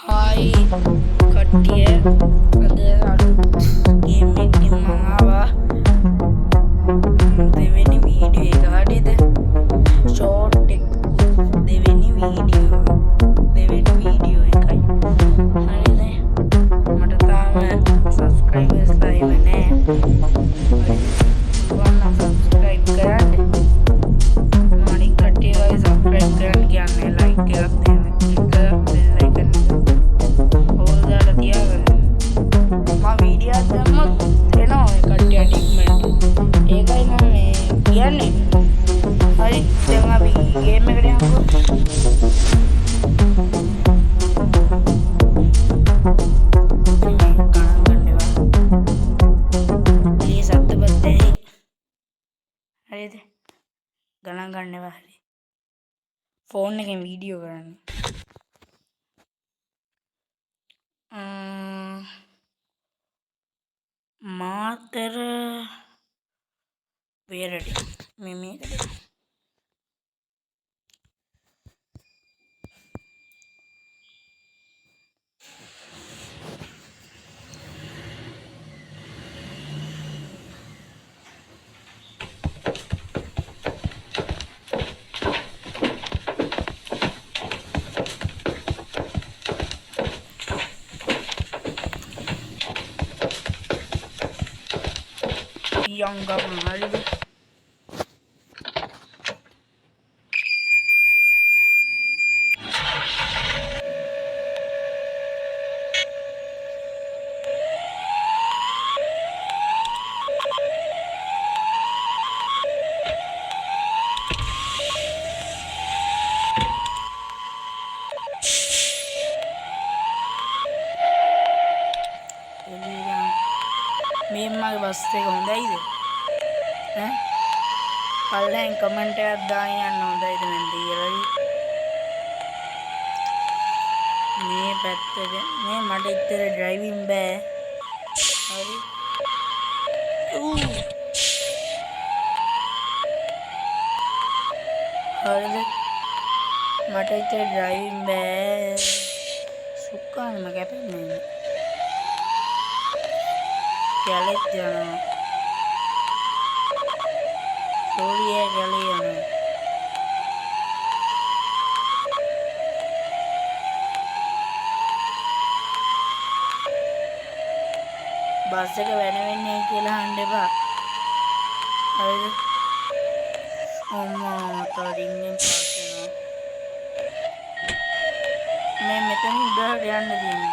High कट्टिए अदे आडू game එකකින් මම ආවා දෙවෙනි වීඩියෝ එක හරියද ෂෝට් එක දෙවෙනි වීඩියෝ එකයි හරියද මට තාම සබ්ස්ක්‍රයිබර්ස්ලා ඉන්නේ නැහැ ඔයාලා සබ්ස්ක්‍රයිබ් කරන්න මාණික් කට්ටිය ගායි සබ්ස්ක්‍රයිබ් කරන්න කියන්නේ ලයික් එකක් දෙන්න ක්ලික් කරලා බෙල් අයිකන් ඕල් දාලා තියාගන්න මම වීඩියෝ එකක් දැම්මොත් එනවා ඒ කට්ටිය ටික්මන්ට් ඒකයි මම මේ කියන්නේ හරි දැන් අපි ගේම් එකට යමුකෝ හරිද ගණන් ගන්න එපා හරි ෆෝන් එකෙන් වීඩියෝ කරන්නේ මාතර වේරඩි මේකට yang gabung hari ni memang basta ko hondai de පල්ලෙන් කමෙන්ට් එකක් දාන්න යන්න හොඳයිද මන් දීලා මේ පැත්තට මේ මට ඉතර ඩ්‍රයිවිං බෑ හරි හරිද මට ඉතර ඩ්‍රයිවිං බෑ සුක්කානම කැපෙන්නේ කැලෙත් යනවා Sorry kalian. Bas එක වෙනවෙන්නේ කියලා අහන්න එපා. හරිද? අම්මා තරින්ෙන් පාස් වෙනවා. මේ මෙතන උඩට යන්න තියෙන්නේ.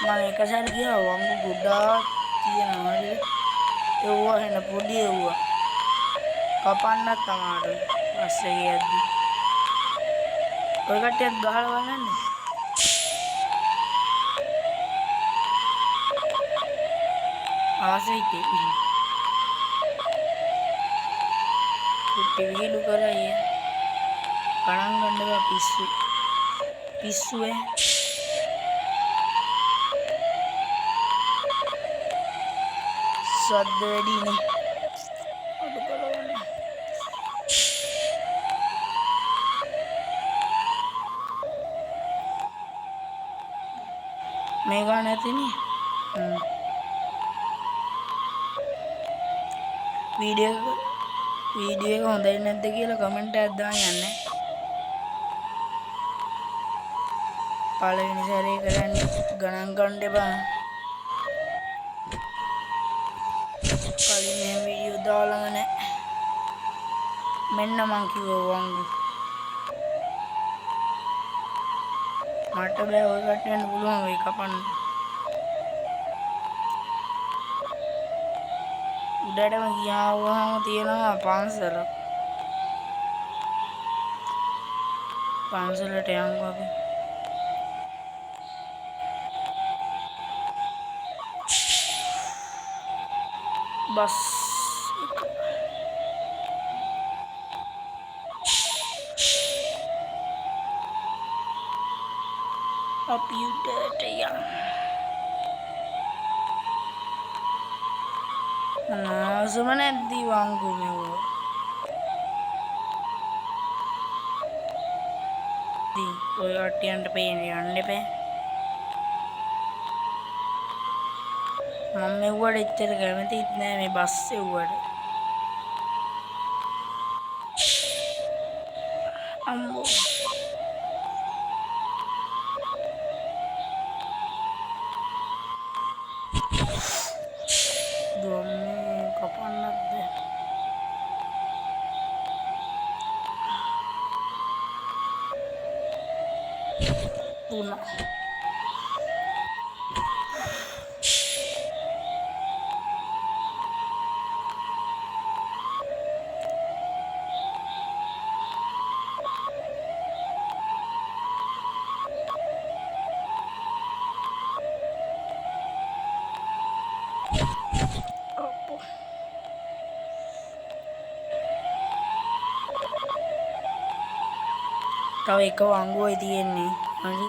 මම එක සැර ගියා වංගු ගොඩාක් තියෙනවා හරිද? ඒවා එන පොඩි ඒවා. කපන්නත් අමාරුයි බස් එකේ යද්දි. ඔය කට්ටියත් ගහලා බලන්න. ආසෙයි තේ. කුටි විහිළු කරයි. ගණන් ගන්නවා පිස්සු. පිස්සු සද්ද වැඩිනේ. මේක නැතිනේ වීඩියෝ එක හොඳයි නැද්ද කියලා කමෙන්ට් එකක් දාන්න යන්න පළවෙනි සැරේ කරන්නේ ගණන් ගන්න එපා කලින් මේ වීඩියෝ දාලම නැහැ මෙන්න මං කිව්වා වංගු මට බෑ ඔය කට්ටියන්ට පුළුවන් වෙයි කපන්න උඩටම ගියාවම තියෙනවා පන්සලට යමු අපි බස් අපි උඩට යමු Naasuma නැද්දි වංගු මෙව. දී ඔය කට්ටියන්ට පේන්නේ යන්න එපා. මම මෙව්වට එච්චර කැමතිත් නෑ මේ බස් එව්වට. අම්මෝ දුවන්නේ කපන්නත් බෑ. දුන්නා. තව එක වංගුවයි තියෙන්නේ. හරි.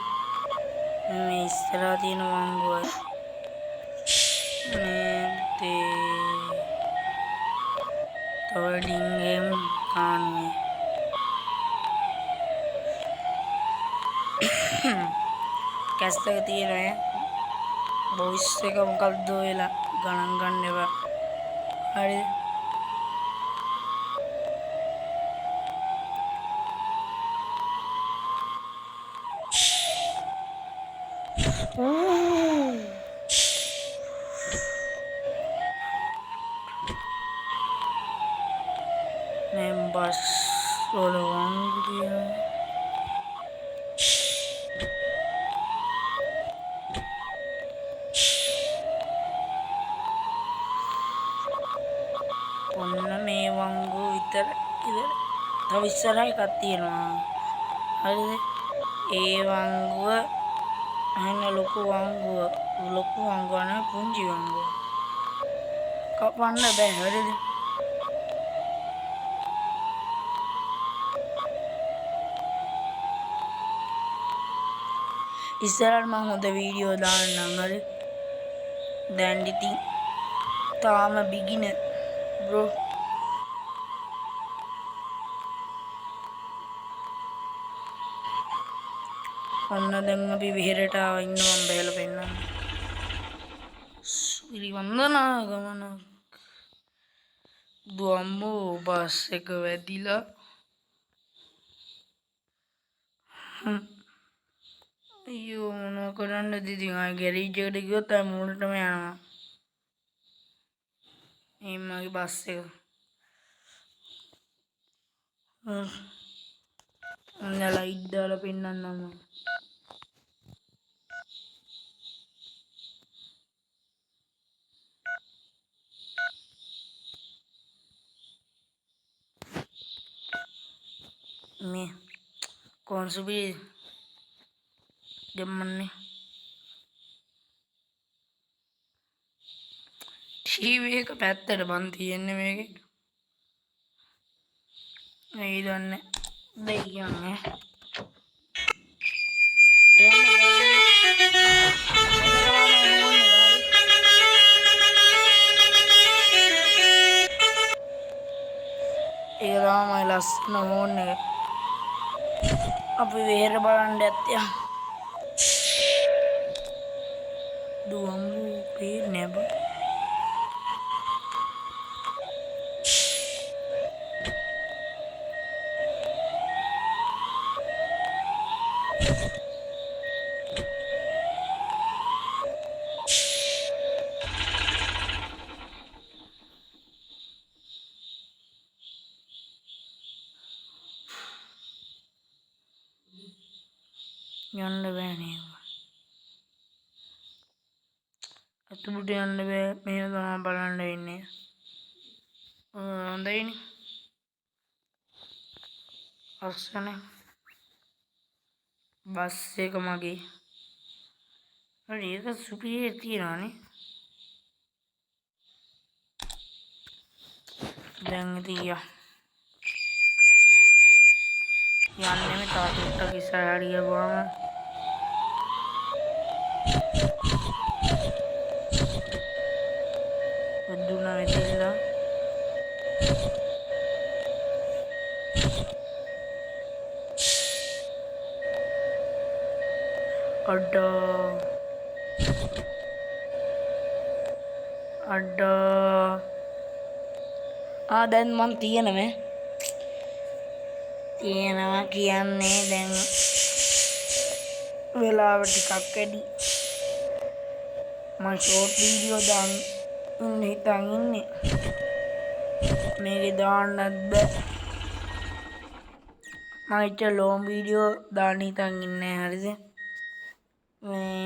මේ ඉස්සරහා තියෙන වංගුවයි. මේ තව ඩිංගෙම් කාන්නේ. කැස්ට් එක තියෙනවා. වොයිස් එක මොකක්ද වෙලා ගණන් ගන්න එපා. හරිද? members wala wanggu dia ඔන්න මේ වංගු විතර තව ඉස්සරහ එකක් තියෙනවා. හරිද? ඒ වංගුව අහන්න ලොකු වංගුව නේ පුංචි වංගුව කපන්න බෑ. හරිද? ඉස්සරහට මම හොඳ වීඩියෝ දාන්නම්. හරි? දැන් ඉතින් තාම බිගිනර් බ්‍රෝ. ඔන්න දැන් අපි විහෙරට ආව ඉන්න මම බැලලා පෙන්නන්න. ඉරිවන්දනා ගමනක්. දුවම්මෝ බස් එක වැදිලා. අයියෝ මොනව කරන්නද ඉතින් ආ ගෑරේජ් එකට ගියොත් ආ මූලටම යනවා. මේ මගේ බස් එක. ඔන්න ලයිට් දාලා පෙන්නන්නම් මම. මේ කොන්සුබි ජම්මන්නේ ටීවී එක පැත්තට බන් තියෙන්නේ මේකේ. මේ දන්නේ දෙයියන්නේ ඒක තමයි ලස්සන හෝන් එක. අපි වෙහෙර බලන්න ඇත්තේ. දුවම්බු පේන්නේ බ. යන්න බෑනේ. අතුමුට යන්න බෑ. මේක තමයි බලන්න වෙන්නේ. හොඳයිනේ. අස්සනේ. බස් එක මගේ. හරි ඒක සුපිරිය තියනවානේ. දැන් ඉතින් යන්නේ මේ තාත්තට ඉස්සරහට ගියවම දුන්නා වෙතිලා අඩ අඩ දැන් මං තියෙනවා කියන්නේ දැන් වෙලාව ටිකක් වැඩි මං ෂෝට් වීඩියෝ දාන්න හිතන් ඉන්නේ මේකේ දාන්නත් බෑ මම ඉතින් ලොම් වීඩියෝ දාන්න හිතන් ඉන්නේ හරිද මේ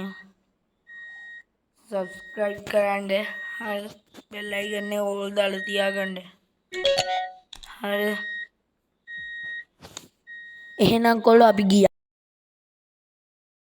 සබ්ස්ක්‍රයිබ් කරන්න හරි බෙල් අයිකන් එක ඕල් දාලා තියාගන්න හරි එහෙනම් කොල්ලෝ අපි ගියා